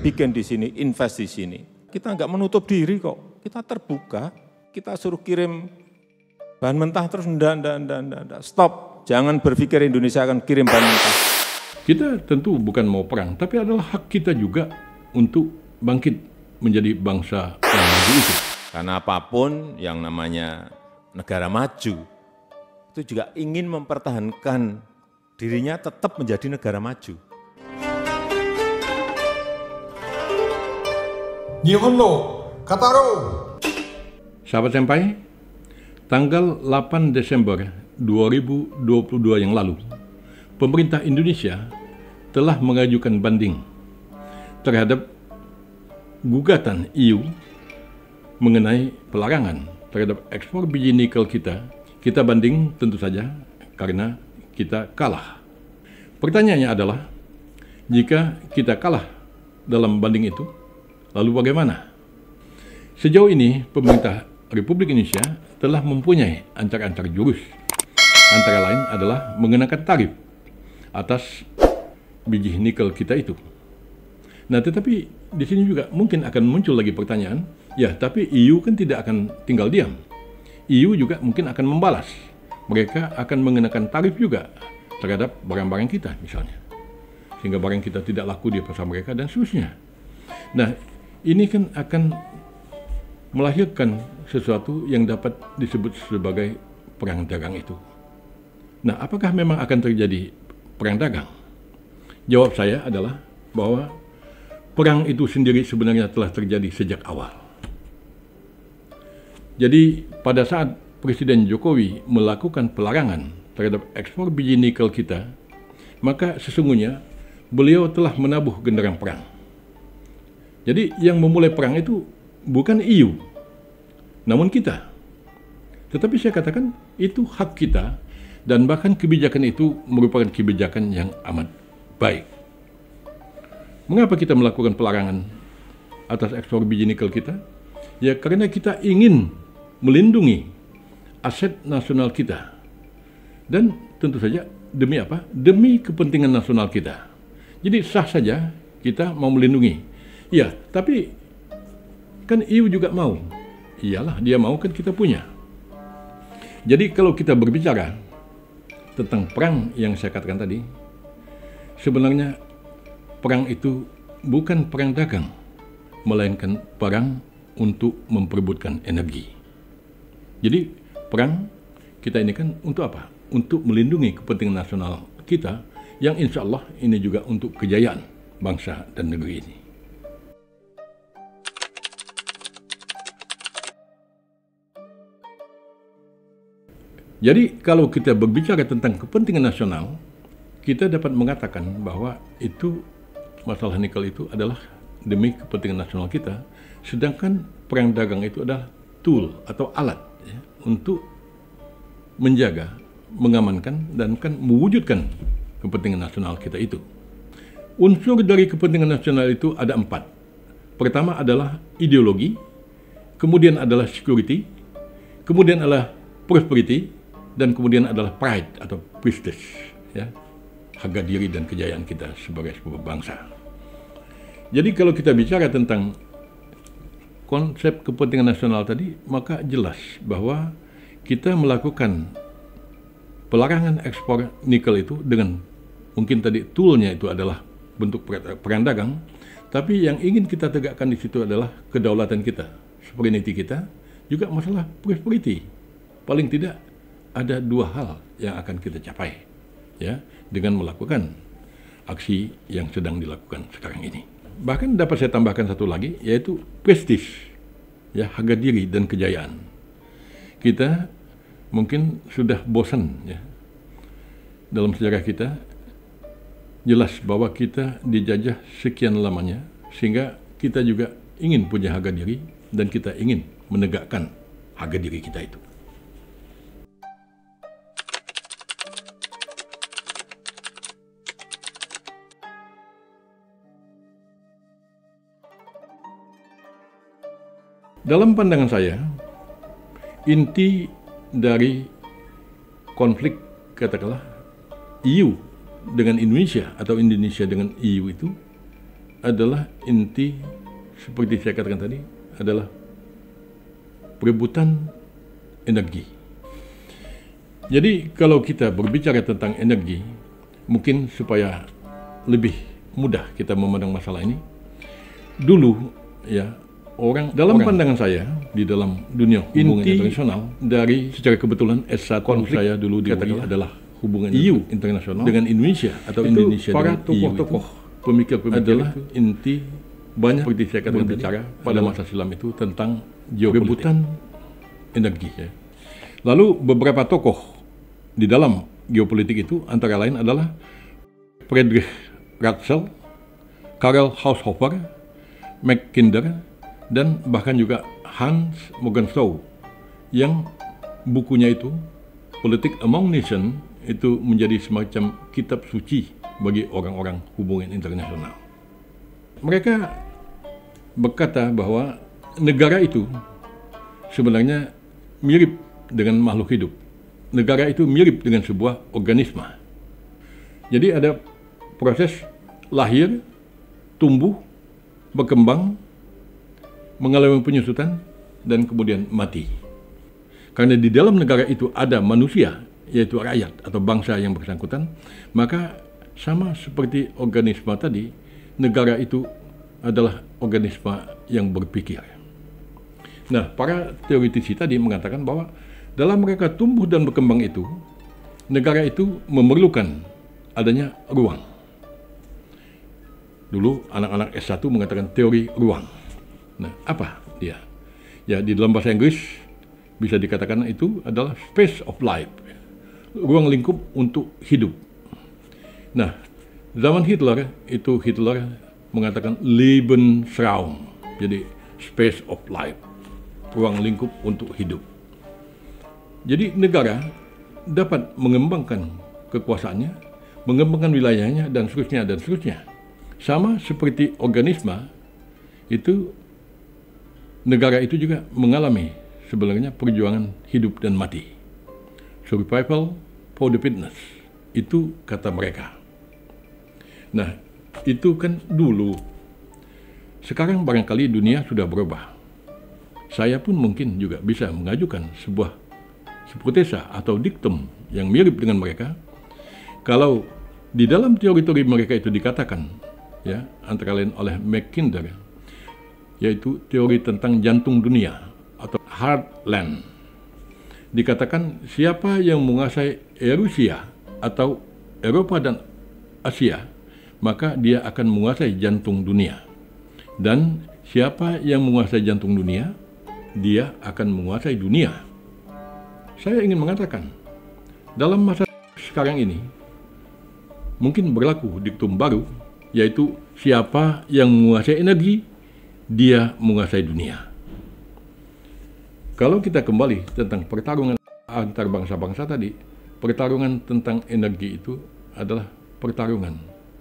bikin di sini, invest di sini. Kita nggak menutup diri kok, kita terbuka, kita suruh kirim bahan mentah terus enggak, stop. Jangan berpikir Indonesia akan kirim bahan mentah. Kita tentu bukan mau perang, tapi adalah hak kita juga untuk bangkit menjadi bangsa yang maju itu. Karena apapun yang namanya negara maju, itu juga ingin mempertahankan dirinya tetap menjadi negara maju. Nihonno Kataro. Sahabat Senpai, tanggal 8 Desember 2022 yang lalu, pemerintah Indonesia telah mengajukan banding terhadap gugatan EU mengenai pelarangan terhadap ekspor biji nikel kita. Kita banding tentu saja karena kita kalah. Pertanyaannya adalah, jika kita kalah dalam banding itu, lalu bagaimana? Sejauh ini, pemerintah Republik Indonesia telah mempunyai ancar-ancar jurus. Antara lain adalah mengenakan tarif atas biji nikel kita itu. Nah, tetapi di sini juga mungkin akan muncul lagi pertanyaan, ya, tapi EU kan tidak akan tinggal diam. EU juga mungkin akan membalas. Mereka akan mengenakan tarif juga terhadap barang-barang kita misalnya. Sehingga barang kita tidak laku di pasar mereka dan seterusnya. Nah, ini kan akan melahirkan sesuatu yang dapat disebut sebagai perang dagang itu. Nah, apakah memang akan terjadi perang dagang? Jawab saya adalah bahwa perang itu sendiri sebenarnya telah terjadi sejak awal. Jadi pada saat Presiden Jokowi melakukan pelarangan terhadap ekspor biji nikel kita, maka sesungguhnya beliau telah menabuh genderang perang. Jadi yang memulai perang itu bukan EU, namun kita. Tetapi saya katakan itu hak kita, dan bahkan kebijakan itu merupakan kebijakan yang amat baik. Mengapa kita melakukan pelarangan atas ekspor biji nikel kita? Ya karena kita ingin melindungi aset nasional kita. Dan tentu saja demi apa? Demi kepentingan nasional kita. Jadi sah saja kita mau melindungi. Ya, tapi kan EU juga mau. Iyalah, dia mau kan kita punya. Jadi kalau kita berbicara tentang perang yang saya katakan tadi, sebenarnya perang itu bukan perang dagang, melainkan perang untuk memperebutkan energi. Jadi perang kita ini kan untuk apa? Untuk melindungi kepentingan nasional kita, yang insya Allah ini juga untuk kejayaan bangsa dan negeri ini. Jadi kalau kita berbicara tentang kepentingan nasional, kita dapat mengatakan bahwa itu masalah nikel itu adalah demi kepentingan nasional kita, sedangkan perang dagang itu adalah tool atau alat ya, untuk menjaga, mengamankan, dan kan mewujudkan kepentingan nasional kita itu. Unsur dari kepentingan nasional itu ada 4. Pertama adalah ideologi, kemudian adalah security, kemudian adalah prosperity, dan kemudian adalah pride atau prestige, ya, harga diri dan kejayaan kita sebagai sebuah bangsa. Jadi kalau kita bicara tentang konsep kepentingan nasional tadi, maka jelas bahwa kita melakukan pelarangan ekspor nikel itu dengan mungkin tadi toolnya itu adalah bentuk perang dagang, tapi yang ingin kita tegakkan di situ adalah kedaulatan kita, sovereignty kita, juga masalah prosperity. Paling tidak ada 2 hal yang akan kita capai ya dengan melakukan aksi yang sedang dilakukan sekarang ini. Bahkan dapat saya tambahkan satu lagi, yaitu prestige, ya, harga diri dan kejayaan. Kita mungkin sudah bosan ya dalam sejarah kita, jelas bahwa kita dijajah sekian lamanya, sehingga kita juga ingin punya harga diri dan kita ingin menegakkan harga diri kita itu. Dalam pandangan saya, inti dari konflik katakanlah EU dengan Indonesia atau Indonesia dengan EU itu adalah inti, seperti saya katakan tadi, adalah perebutan energi. Jadi kalau kita berbicara tentang energi, mungkin supaya lebih mudah kita memandang masalah ini, dulu ya dalam pandangan saya di dalam dunia hubungan internasional, dari secara kebetulan S1 saya dulu di UI adalah hubungan EU internasional dengan Indonesia atau itu Indonesia para tokoh-tokoh pemikir-pemikir adalah inti banyak seperti saya katakan bicara pada masa silam itu tentang geopolitik, energi. Ya. Lalu beberapa tokoh di dalam geopolitik itu antara lain adalah Friedrich Ratzel, Karl Haushofer, Mackinder, dan bahkan juga Hans Morgenthau yang bukunya itu Politics Among Nations itu menjadi semacam kitab suci bagi orang-orang hubungan internasional. Mereka berkata bahwa negara itu sebenarnya mirip dengan makhluk hidup. Negara itu mirip dengan sebuah organisme. Jadi ada proses lahir, tumbuh, berkembang, mengalami penyusutan, dan kemudian mati. Karena di dalam negara itu ada manusia, yaitu rakyat atau bangsa yang bersangkutan, maka sama seperti organisme tadi, negara itu adalah organisme yang berpikir. Nah, para teoretisi tadi mengatakan bahwa dalam mereka tumbuh dan berkembang itu, negara itu memerlukan adanya ruang. Dulu anak-anak S1 mengatakan teori ruang. Nah, apa dia? Ya, di dalam bahasa Inggris bisa dikatakan itu adalah space of life, ruang lingkup untuk hidup. Nah, zaman Hitler mengatakan Lebensraum, jadi space of life, ruang lingkup untuk hidup. Jadi negara dapat mengembangkan kekuasaannya, mengembangkan wilayahnya, dan seterusnya, dan seterusnya. Sama seperti organisme, itu negara itu juga mengalami sebenarnya perjuangan hidup dan mati. Survival for the fittest, itu kata mereka. Nah, itu kan dulu. Sekarang barangkali dunia sudah berubah. Saya pun mungkin juga bisa mengajukan sebuah hipotesa atau diktum yang mirip dengan mereka. Kalau di dalam teori-teori mereka itu dikatakan, ya, antara lain oleh Mackinder, yaitu teori tentang jantung dunia atau heartland. Dikatakan siapa yang menguasai Eurasia atau Eropa dan Asia, maka dia akan menguasai jantung dunia. Dan siapa yang menguasai jantung dunia, dia akan menguasai dunia. Saya ingin mengatakan, dalam masa sekarang ini, mungkin berlaku diktum baru, yaitu siapa yang menguasai energi, dia menguasai dunia. Kalau kita kembali tentang pertarungan antar bangsa-bangsa tadi, pertarungan tentang energi itu adalah pertarungan,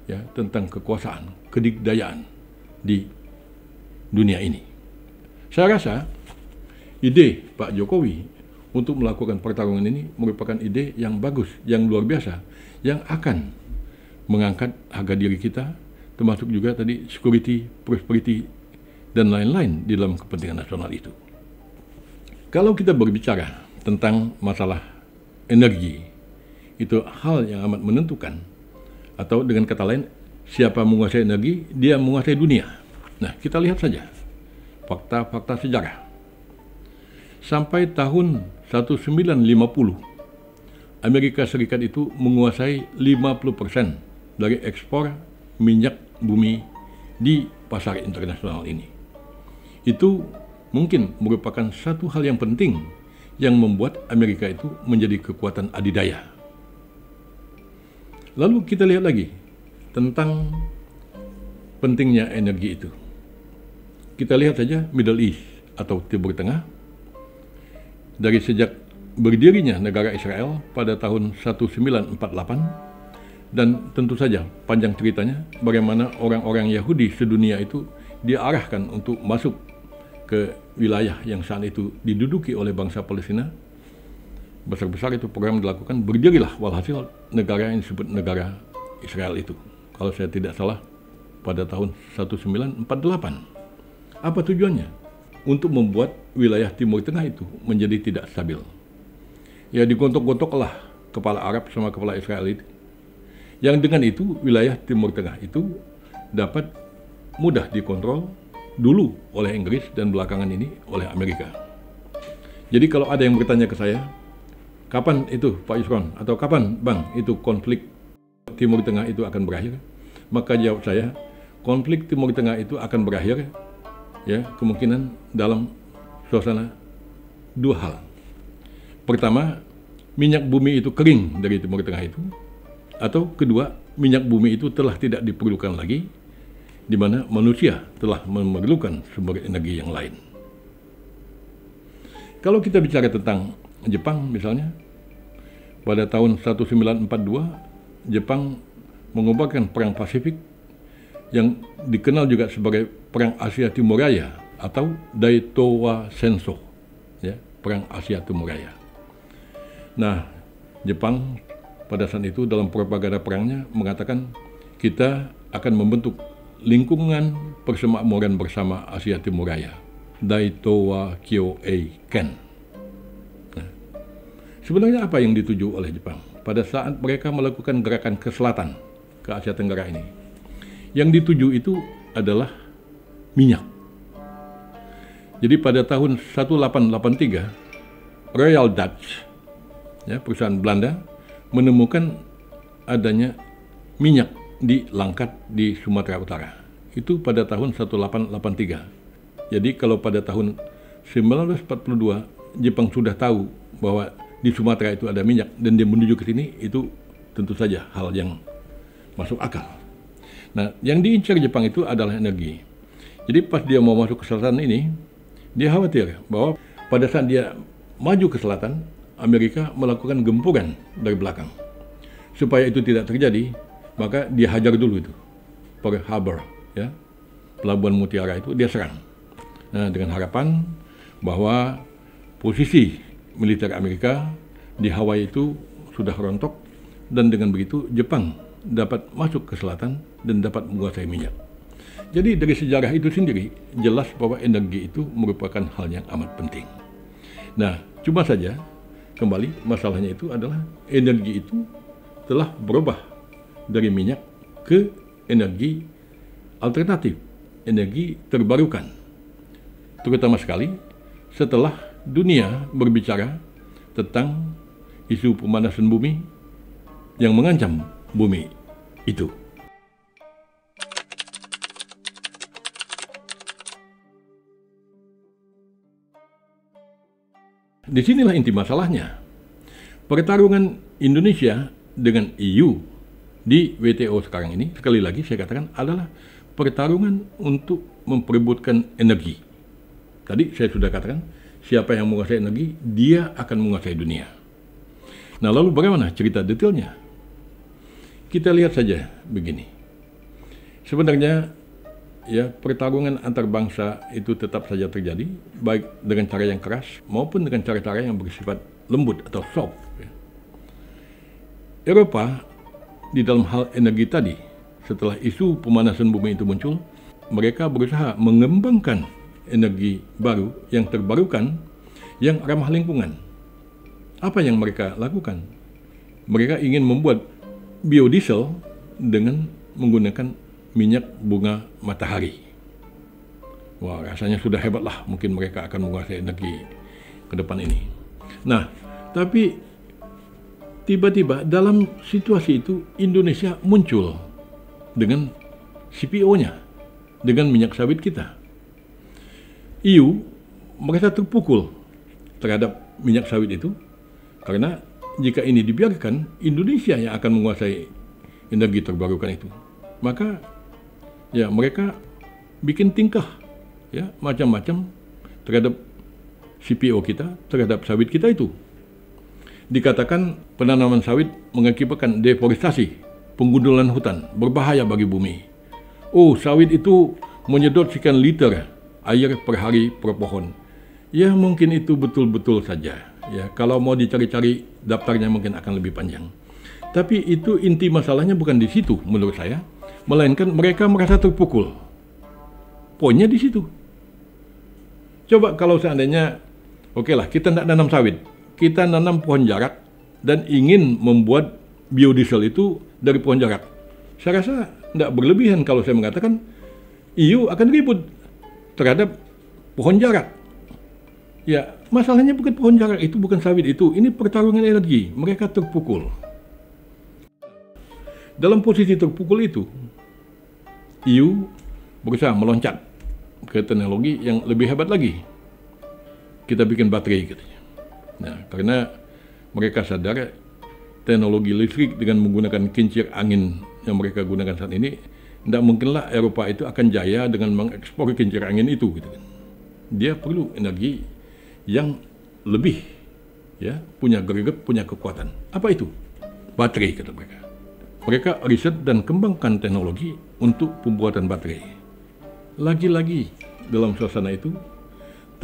ya, tentang kekuasaan, kedikdayaan di dunia ini. Saya rasa ide Pak Jokowi untuk melakukan pertarungan ini merupakan ide yang bagus, yang luar biasa, yang akan mengangkat harga diri kita, termasuk juga tadi security, prosperity, dan lain-lain di dalam kepentingan nasional itu. Kalau kita berbicara tentang masalah energi, itu hal yang amat menentukan, atau dengan kata lain, siapa menguasai energi, dia menguasai dunia. Nah, kita lihat saja fakta-fakta sejarah. Sampai tahun 1950, Amerika Serikat itu menguasai 50% dari ekspor minyak bumi di pasar internasional ini. Itu mungkin merupakan satu hal yang penting yang membuat Amerika itu menjadi kekuatan adidaya. Lalu kita lihat lagi tentang pentingnya energi itu. Kita lihat saja Middle East atau Timur Tengah. Dari sejak berdirinya negara Israel pada tahun 1948, dan tentu saja panjang ceritanya bagaimana orang-orang Yahudi sedunia itu diarahkan untuk masuk ke wilayah yang saat itu diduduki oleh bangsa Palestina. Besar-besar itu program dilakukan, berdirilah walhasil negara yang disebut negara Israel itu. Kalau saya tidak salah, pada tahun 1948. Apa tujuannya? Untuk membuat wilayah Timur Tengah itu menjadi tidak stabil. Ya, digontok-gontoklah kepala Arab sama kepala Israel itu. Yang dengan itu wilayah Timur Tengah itu dapat mudah dikontrol dulu oleh Inggris dan belakangan ini oleh Amerika. Jadi kalau ada yang bertanya ke saya, kapan itu Pak Yusron atau kapan Bang itu konflik Timur Tengah itu akan berakhir? Maka jawab saya, konflik Timur Tengah itu akan berakhir ya kemungkinan dalam suasana dua hal. Pertama, minyak bumi itu kering dari Timur Tengah itu, atau kedua, minyak bumi itu telah tidak diperlukan lagi, di mana manusia telah memerlukan sumber energi yang lain. Kalau kita bicara tentang Jepang misalnya, pada tahun 1942, Jepang mengobarkan Perang Pasifik yang dikenal juga sebagai Perang Asia Timur Raya atau Daitowa Senso, ya, Perang Asia Timur Raya. Nah, Jepang pada saat itu dalam propaganda perangnya mengatakan kita akan membentuk lingkungan persemakmuran bersama Asia Timur Raya, Daitowa Kyoei Ken. Nah, sebenarnya apa yang dituju oleh Jepang pada saat mereka melakukan gerakan ke selatan, ke Asia Tenggara ini? Yang dituju itu adalah minyak. Jadi pada tahun 1883, Royal Dutch, ya, perusahaan Belanda, menemukan adanya minyak di Langkat di Sumatera Utara. Itu pada tahun 1883. Jadi kalau pada tahun 1942, Jepang sudah tahu bahwa di Sumatera itu ada minyak dan dia menuju ke sini, itu tentu saja hal yang masuk akal. Nah, yang diincar Jepang itu adalah energi. Jadi pas dia mau masuk ke selatan ini, dia khawatir bahwa pada saat dia maju ke selatan, Amerika melakukan gempuran dari belakang. Supaya itu tidak terjadi, maka dia hajar dulu itu Pearl Harbor, ya, Pelabuhan Mutiara itu dia serang. Nah, dengan harapan bahwa posisi militer Amerika di Hawaii itu sudah rontok, dan dengan begitu Jepang dapat masuk ke selatan dan dapat menguasai minyak. Jadi dari sejarah itu sendiri jelas bahwa energi itu merupakan hal yang amat penting. Nah, cuma saja kembali masalahnya itu adalah energi itu telah berubah dari minyak ke energi alternatif, energi terbarukan. Terutama sekali setelah dunia berbicara tentang isu pemanasan bumi yang mengancam bumi itu. Disinilah inti masalahnya. Pertarungan Indonesia dengan EU di WTO sekarang ini, sekali lagi saya katakan, adalah pertarungan untuk memperebutkan energi. Tadi saya sudah katakan, siapa yang menguasai energi, dia akan menguasai dunia. Nah, lalu bagaimana cerita detailnya? Kita lihat saja begini. Sebenarnya ya, pertarungan antar bangsa itu tetap saja terjadi, baik dengan cara yang keras maupun dengan cara-cara yang bersifat lembut atau soft. Eropa di dalam hal energi tadi, setelah isu pemanasan bumi itu muncul, mereka berusaha mengembangkan energi baru yang terbarukan, yang ramah lingkungan. Apa yang mereka lakukan? Mereka ingin membuat biodiesel dengan menggunakan minyak bunga matahari. Wah, rasanya sudah hebat lah, mungkin mereka akan menguasai energi ke depan ini. Nah, tapi tiba-tiba dalam situasi itu Indonesia muncul dengan CPO-nya, dengan minyak sawit kita. EU merasa terpukul terhadap minyak sawit itu, karena jika ini dibiarkan, Indonesia yang akan menguasai energi terbarukan itu. Maka ya mereka bikin tingkah ya macam-macam terhadap CPO kita, terhadap sawit kita itu. Dikatakan penanaman sawit mengakibatkan deforestasi, penggundulan hutan, berbahaya bagi bumi. Oh, sawit itu menyedot sekian liter air per hari per pohon. Ya mungkin itu betul-betul saja. Ya, kalau mau dicari-cari daftarnya mungkin akan lebih panjang. Tapi itu inti masalahnya bukan di situ menurut saya. melainkan mereka merasa terpukul. Poinnya di situ. Coba kalau seandainya, oke lah, kita tidak nanam sawit, kita nanam pohon jarak dan ingin membuat biodiesel itu dari pohon jarak. Saya rasa tidak berlebihan kalau saya mengatakan EU akan ribut terhadap pohon jarak. Ya, masalahnya bukan pohon jarak itu, bukan sawit itu. Ini pertarungan energi. Mereka terpukul. Dalam posisi terpukul itu, EU berusaha meloncat ke teknologi yang lebih hebat lagi. Kita bikin baterai katanya. Nah, karena mereka sadar teknologi listrik dengan menggunakan kincir angin yang mereka gunakan saat ini, tidak mungkinlah Eropa itu akan jaya dengan mengekspor kincir angin itu. Gitu kan. Dia perlu energi yang lebih, ya, punya greget, punya kekuatan. Apa itu? Baterai, kata mereka. Mereka riset dan kembangkan teknologi untuk pembuatan baterai. Lagi-lagi dalam suasana itu,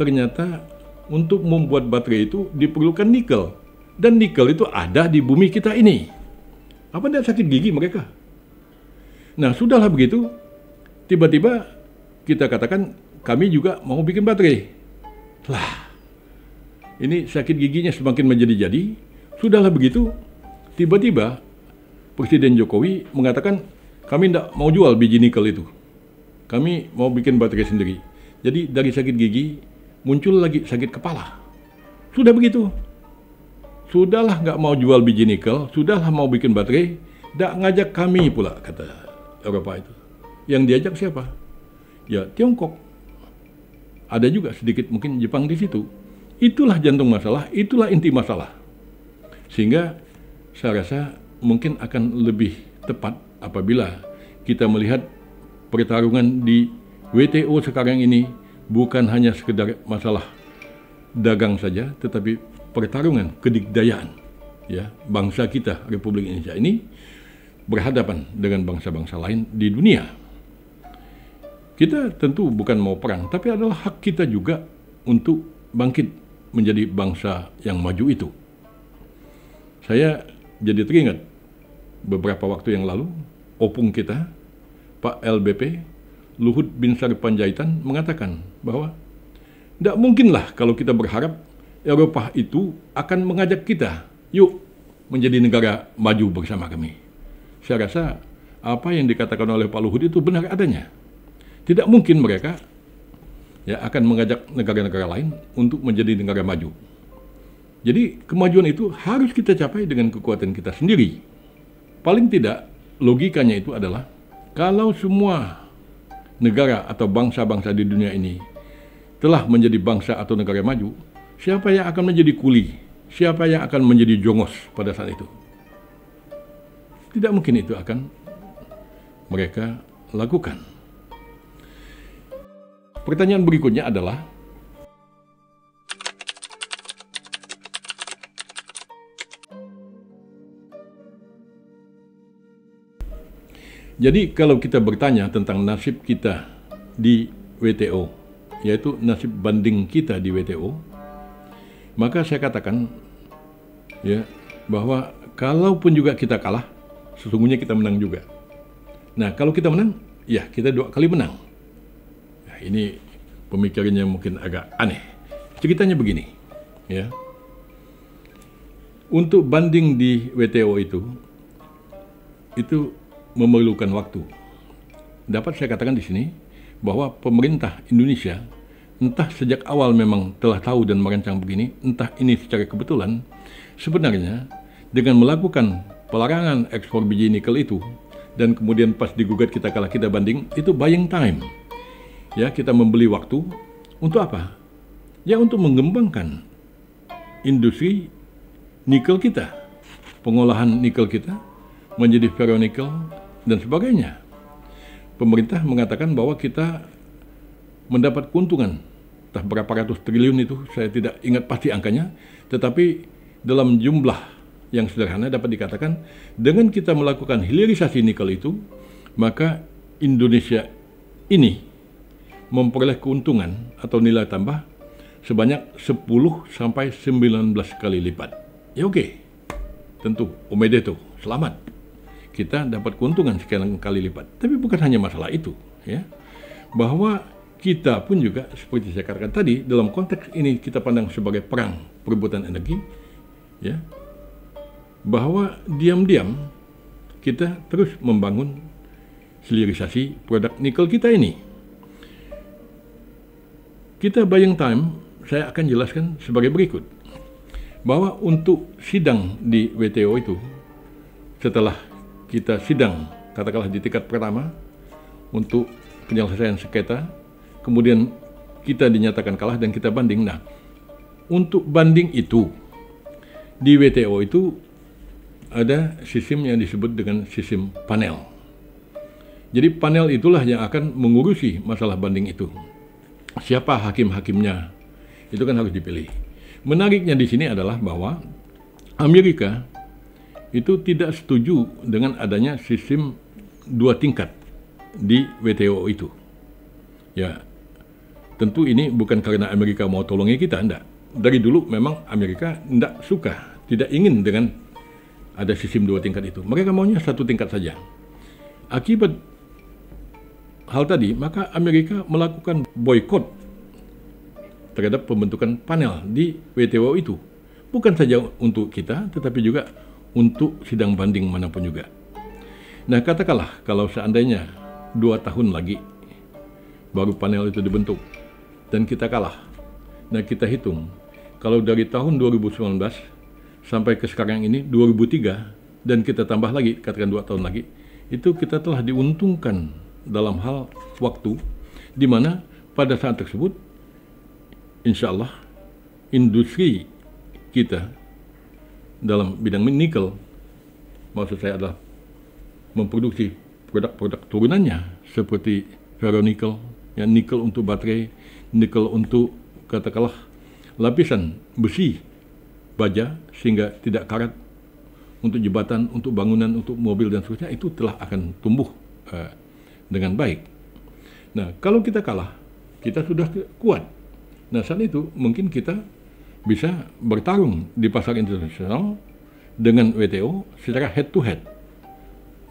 ternyata untuk membuat baterai itu diperlukan nikel. Dan nikel itu ada di bumi kita ini. Apa tidak sakit gigi mereka? Nah, sudahlah begitu, tiba-tiba kita katakan kami juga mau bikin baterai. Lah, ini sakit giginya semakin menjadi-jadi. Sudahlah begitu, tiba-tiba Presiden Jokowi mengatakan kami tidak mau jual biji nikel itu. Kami mau bikin baterai sendiri. Jadi dari sakit gigi muncul lagi sakit kepala. Sudah begitu. Sudahlah nggak mau jual biji nikel, sudahlah mau bikin baterai, tidak ngajak kami pula, kata Eropa itu. Yang diajak siapa? Ya Tiongkok. Ada juga sedikit mungkin Jepang di situ. Itulah jantung masalah, itulah inti masalah. Sehingga saya rasa mungkin akan lebih tepat apabila kita melihat pertarungan di WTO sekarang ini bukan hanya sekedar masalah dagang saja, tetapi pertarungan kedikdayaan, ya, bangsa kita Republik Indonesia ini berhadapan dengan bangsa-bangsa lain di dunia. Kita tentu bukan mau perang, tapi adalah hak kita juga untuk bangkit menjadi bangsa yang maju itu. Saya jadi teringat beberapa waktu yang lalu, opung kita, Pak LBP, Luhut Binsar Panjaitan, mengatakan bahwa tidak mungkinlah kalau kita berharap Eropa itu akan mengajak kita, yuk menjadi negara maju bersama kami. Saya rasa apa yang dikatakan oleh Pak Luhut itu benar adanya. Tidak mungkin mereka, ya, akan mengajak negara-negara lain untuk menjadi negara maju. Jadi kemajuan itu harus kita capai dengan kekuatan kita sendiri. Paling tidak logikanya itu adalah kalau semua negara atau bangsa-bangsa di dunia ini telah menjadi bangsa atau negara maju, siapa yang akan menjadi kuli? Siapa yang akan menjadi jongos pada saat itu? Tidak mungkin itu akan mereka lakukan. Pertanyaan berikutnya adalah, jadi kalau kita bertanya tentang nasib kita di WTO, yaitu nasib banding kita di WTO, maka saya katakan, ya, bahwa kalaupun juga kita kalah, sesungguhnya kita menang juga. Nah, kalau kita menang, ya kita 2 kali menang. Nah, ini pemikirannya mungkin agak aneh. Ceritanya begini, ya. Untuk banding di WTO itu memerlukan waktu. Dapat saya katakan di sini bahwa pemerintah Indonesia entah sejak awal memang telah tahu dan merancang begini, entah ini secara kebetulan, sebenarnya dengan melakukan pelarangan ekspor biji nikel itu dan kemudian pas digugat kita kalah, kita banding, itu buying time. Ya, kita membeli waktu untuk apa? Ya, untuk mengembangkan industri nikel kita, pengolahan nikel kita menjadi ferronikel dan sebagainya. Pemerintah mengatakan bahwa kita mendapat keuntungan, entah berapa ratus triliun itu, saya tidak ingat pasti angkanya, tetapi dalam jumlah yang sederhana dapat dikatakan, dengan kita melakukan hilirisasi nikel itu, maka Indonesia ini memperoleh keuntungan atau nilai tambah sebanyak 10 sampai 19 kali lipat. Ya oke, tentu omedeto, selamat. kita dapat keuntungan sekian kali lipat. Tapi bukan hanya masalah itu, ya. Bahwa kita pun juga seperti saya katakan tadi, dalam konteks ini kita pandang sebagai perang perebutan energi, ya. Bahwa diam-diam kita terus membangun hilirisasi produk nikel kita ini. Kita buying time, saya akan jelaskan sebagai berikut. Bahwa untuk sidang di WTO itu, setelah kita sidang, katakanlah di tingkat pertama, untuk penyelesaian sengketa, kemudian kita dinyatakan kalah dan kita banding. Nah, untuk banding itu, di WTO itu ada sistem yang disebut dengan sistem panel. Jadi panel itulah yang akan mengurusi masalah banding itu. Siapa hakim-hakimnya, itu kan harus dipilih. Menariknya di sini adalah bahwa Amerika itu tidak setuju dengan adanya sistem 2 tingkat di WTO itu. Ya, tentu ini bukan karena Amerika mau tolongi kita, enggak. Dari dulu memang Amerika enggak suka, tidak ingin dengan ada sistem 2 tingkat itu. Mereka maunya 1 tingkat saja. Akibat hal tadi, maka Amerika melakukan boykot terhadap pembentukan panel di WTO itu. Bukan saja untuk kita, tetapi juga untuk sidang banding manapun juga. Nah, katakanlah kalau seandainya 2 tahun lagi baru panel itu dibentuk dan kita kalah. Nah, kita hitung kalau dari tahun 2019 sampai ke sekarang ini 2003 dan kita tambah lagi, katakan 2 tahun lagi, itu kita telah diuntungkan dalam hal waktu, di mana pada saat tersebut insya Allah industri kita dalam bidang nikel, maksud saya adalah memproduksi produk-produk turunannya seperti ferronikel, ya, nikel untuk baterai, nikel untuk katakanlah lapisan besi baja sehingga tidak karat, untuk jembatan, untuk bangunan, untuk mobil dan seterusnya, itu telah akan tumbuh dengan baik. Nah, kalau kita kalah, kita sudah kuat. Nah, saat itu mungkin kita bisa bertarung di pasar internasional dengan WTO secara head to head.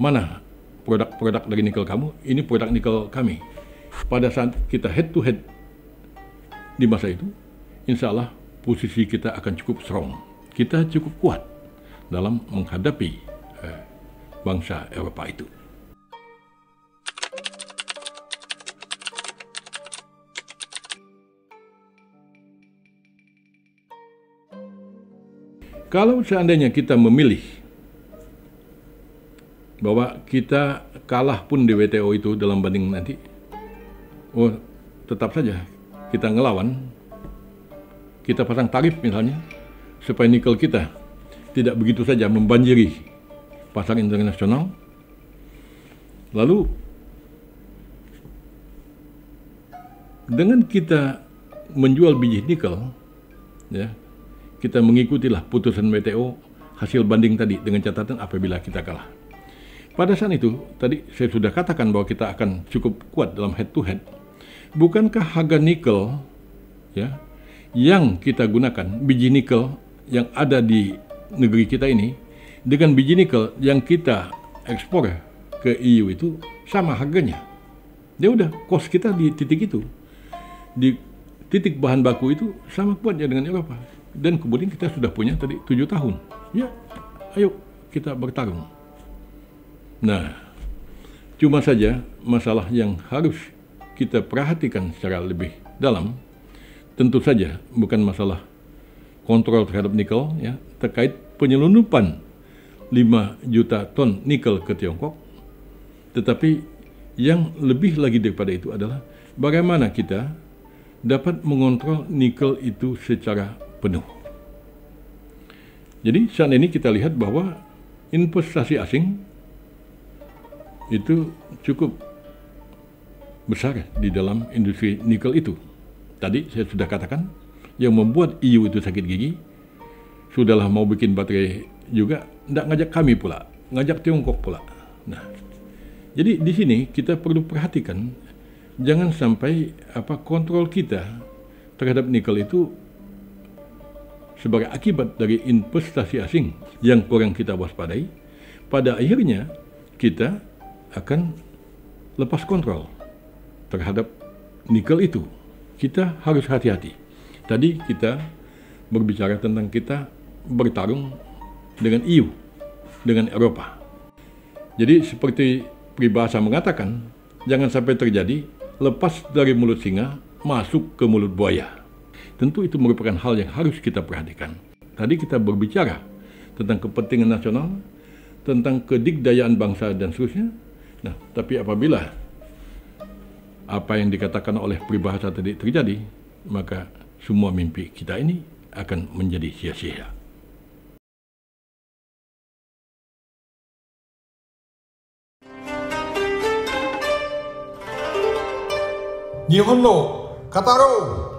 Mana produk-produk dari nikel kamu, ini produk nikel kami. Pada saat kita head to head di masa itu, insya Allah posisi kita akan cukup strong. Kita cukup kuat dalam menghadapi bangsa Eropa itu. Kalau seandainya kita memilih bahwa kita kalah pun di WTO itu dalam banding nanti, tetap saja kita ngelawan, kita pasang tarif misalnya, supaya nikel kita tidak begitu saja membanjiri pasar internasional. Lalu dengan kita menjual biji nikel, ya, kita mengikutilah putusan WTO hasil banding tadi dengan catatan apabila kita kalah. Pada saat itu, tadi saya sudah katakan bahwa kita akan cukup kuat dalam head to head. Bukankah harga nikel, ya, yang kita gunakan, biji nikel yang ada di negeri kita ini, dengan biji nikel yang kita ekspor ke EU itu sama harganya. Ya udah, cost kita di titik itu, di titik bahan baku itu sama kuatnya dengan Eropa. Dan kemudian kita sudah punya tadi 7 tahun. Ya, ayo kita bertarung. Nah, cuma saja masalah yang harus kita perhatikan secara lebih dalam, tentu saja bukan masalah kontrol terhadap nikel, ya, terkait penyelundupan 5 juta ton nikel ke Tiongkok, tetapi yang lebih lagi daripada itu adalah bagaimana kita dapat mengontrol nikel itu secara penuh. Jadi saat ini kita lihat bahwa investasi asing itu cukup besar di dalam industri nikel itu. Tadi saya sudah katakan, yang membuat EU itu sakit gigi, sudahlah mau bikin baterai juga, tidak ngajak kami pula, ngajak Tiongkok pula. Nah, jadi di sini kita perlu perhatikan, jangan sampai kontrol kita terhadap nikel itu sebagai akibat dari investasi asing yang kurang kita waspadai, pada akhirnya kita akan lepas kontrol terhadap nikel itu. Kita harus hati-hati. Tadi kita berbicara tentang kita bertarung dengan EU, dengan Eropa. Jadi seperti peribahasa mengatakan, jangan sampai terjadi lepas dari mulut singa, masuk ke mulut buaya. Tentu itu merupakan hal yang harus kita perhatikan. Tadi kita berbicara tentang kepentingan nasional, tentang kedikdayaan bangsa dan seterusnya. Nah, tapi apabila apa yang dikatakan oleh peribahasa tadi terjadi, maka semua mimpi kita ini akan menjadi sia-sia. 日本の語ろう